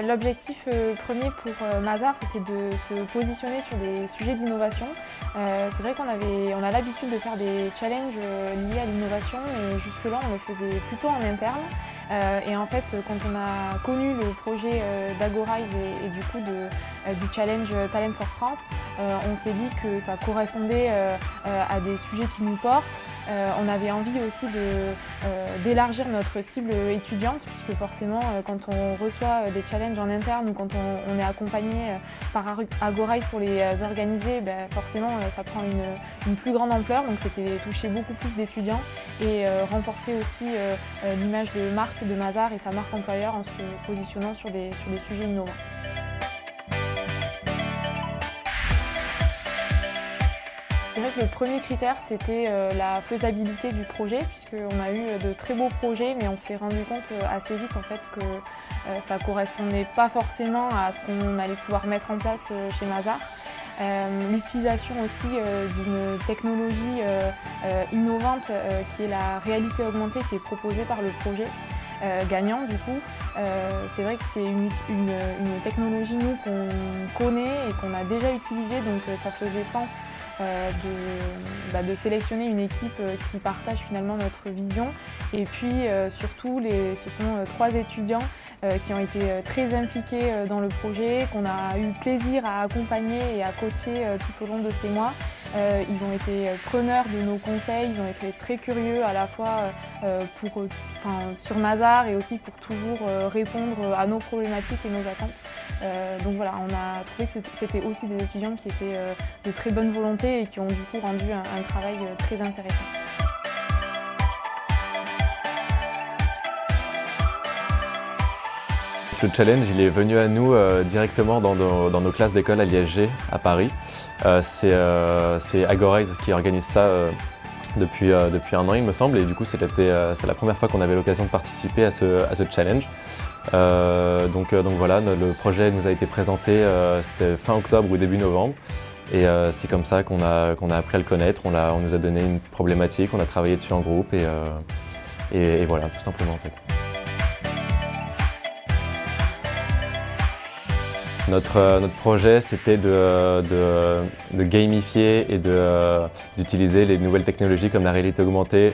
L'objectif premier pour Mazars, c'était de se positionner sur des sujets d'innovation. C'est vrai qu'on a l'habitude de faire des challenges liés à l'innovation, mais jusque-là on le faisait plutôt en interne. Et en fait, quand on a connu le projet d'Agorise et du coup du challenge Talent for France, on s'est dit que ça correspondait à des sujets qui nous portent. On avait envie aussi d'élargir notre cible étudiante, puisque forcément quand on reçoit des challenges en interne ou quand on est accompagné par Agorise pour les organiser, forcément ça prend une plus grande ampleur, donc c'était toucher beaucoup plus d'étudiants et renforcer aussi l'image de marque de Mazars et sa marque employeur en se positionnant sur des sujets innovants. C'est vrai que le premier critère, c'était la faisabilité du projet, puisqu'on a eu de très beaux projets, mais on s'est rendu compte assez vite en fait, que ça ne correspondait pas forcément à ce qu'on allait pouvoir mettre en place chez Mazars. L'utilisation aussi d'une technologie innovante qui est la réalité augmentée qui est proposée par le projet gagnant du coup. C'est vrai que c'est une technologie nous qu'on connaît et qu'on a déjà utilisée, donc ça faisait sens de sélectionner une équipe qui partage finalement notre vision. Et puis surtout, ce sont 3 étudiants qui ont été très impliqués dans le projet, qu'on a eu plaisir à accompagner et à coacher tout au long de ces mois. Ils ont été preneurs de nos conseils, ils ont été très curieux à la fois sur Mazars et aussi pour toujours répondre à nos problématiques et nos attentes. Donc voilà, on a trouvé que c'était aussi des étudiants qui étaient de très bonne volonté et qui ont du coup rendu un travail très intéressant. Ce challenge, il est venu à nous directement dans nos classes d'école à l'ISG à Paris. C'est Agorise qui organise ça depuis 1 an, il me semble, et du coup c'était la première fois qu'on avait l'occasion de participer à ce challenge. Donc voilà, le projet nous a été présenté, c'était fin octobre ou début novembre, et c'est comme ça qu'on a appris à le connaître. On nous a donné une problématique, on a travaillé dessus en groupe, et voilà, tout simplement en fait. Notre projet, c'était de gamifier et d'utiliser les nouvelles technologies comme la réalité augmentée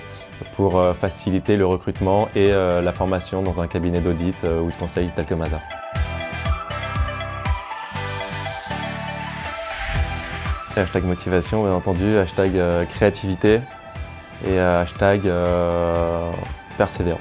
pour faciliter le recrutement et la formation dans un cabinet d'audit ou de conseil tel que Mazars. Hashtag motivation, bien entendu, hashtag créativité et hashtag persévérance.